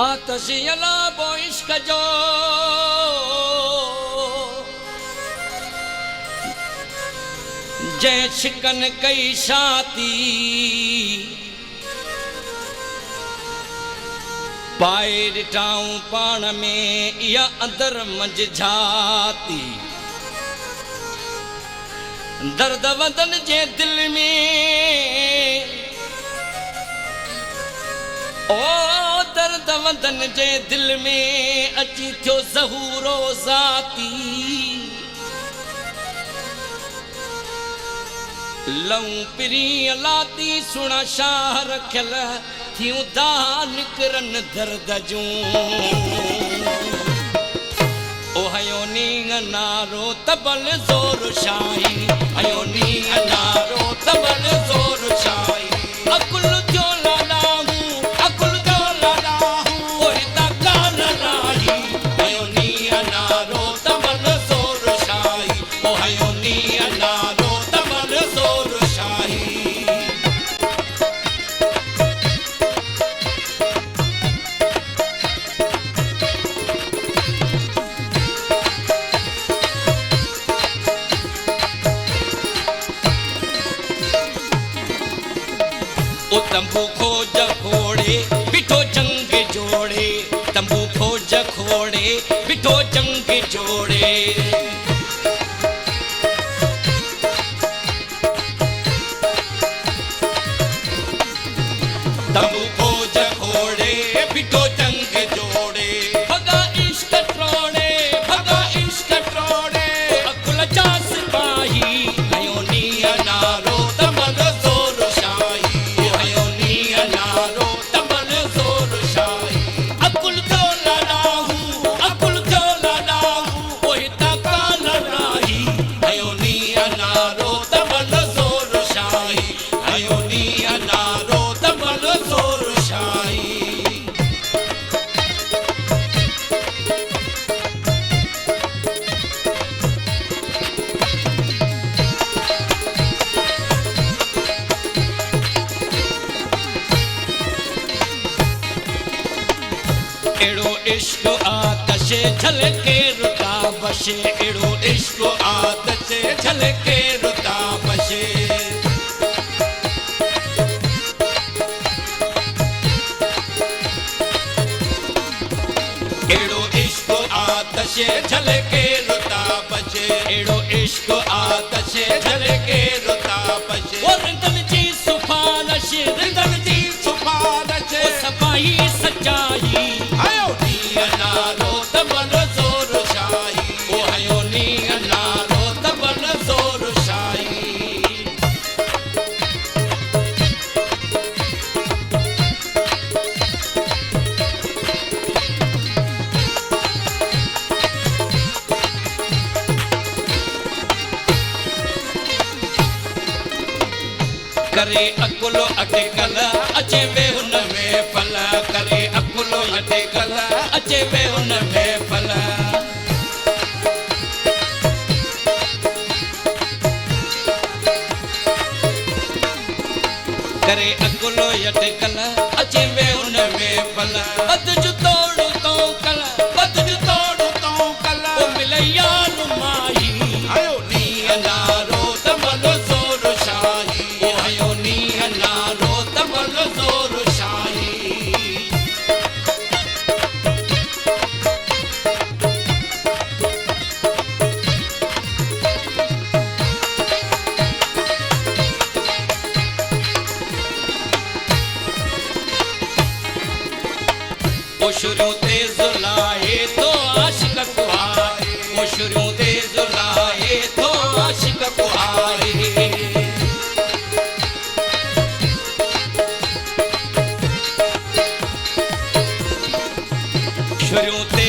आतश अला बो इश्क जो जै छिकन कई शाती पाए ॾिठाऊं पाण में इहा अंदर मंझ झाती दर्द वदन जे दिल में ओ दर्द वदन जे दिल में अची थियो ज़हूरो ज़ाती लऊं पिरी लाती सुना शाह रखियल थियूं दाह निकरन दर्द जूं ओ हयो नींग नारो तबल ज़ोर शाही हयो नींग नारो तबल ज़ोर शाही अकुल जो लाडा हूँ अकुल जो लाडा हूँ ओ हिता कान राही हयो नींग नारो तबल ज़ोर शाही ओ हयो नींग नारो तबल ज़ोर शाही ओ तंबू खोज खोड़े बिठो जंग जोड़े तंबू खोज खोड़े बिठो जंग जोड़े तंबू खोज खोड़े बिठो जंग जोड़े भगा इश्क ट्रोड़े अकुल जा सिपाही हयो नींह नारो तबल ज़ोर शाही हयो नींह नारो तबल ज़ोर शाही अकुल जो लाडा हूँ ओ हिता कान राही हयो नींह नारो तबल ज़ोर शाही हयो नींह नारो तबल ज़ोर शाही एड़ो इश्क आतश झलके रुता बशे एड़ो इश्क आतश झलके रुता बशे एड़ो इश्क आतश झलके रुता बशे एड़ो इश्क आतश झलके रुता बशे ओ रिंदन जी सुफानश ओ सफाई सच्चाई हयो नींह नारो तबल ज़ोर शाही ओ हयो नींह नारो तबल ज़ोर शाही करे अकुलो अटकल अचे वे हुन में फल करे अकुलो अटकल अचे वे हुन में फल करे अकुलो अटकल अचे वे हुन में फल बद जो तोड़ तो कल ओ मिलैया नुमाही हयो नींह नारो तबल ज़ोर शाही ओ हयो नींह नारो तबल ज़ोर शाही ओ शुरू ते ज़ुलाए तो आशिक को आए ओ शुरू ते ज़ुलाए तो आशिक को आए शुरू ते